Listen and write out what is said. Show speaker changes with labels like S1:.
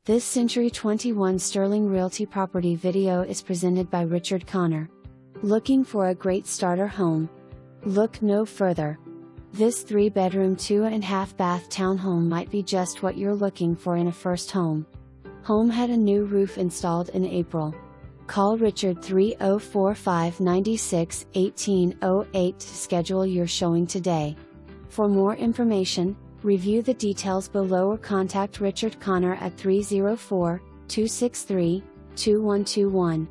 S1: This Century 21 Sterling Realty property video is presented by Richard Connor. Looking for a great starter home? Look no further. This 3-bedroom 2.5-bath townhome might be just what you're looking for in a first home. Home had a new roof installed in April. Call Richard 304-596-1808 to schedule your showing today. For more information, review the details below or contact Richard Connor at 304-263-2121.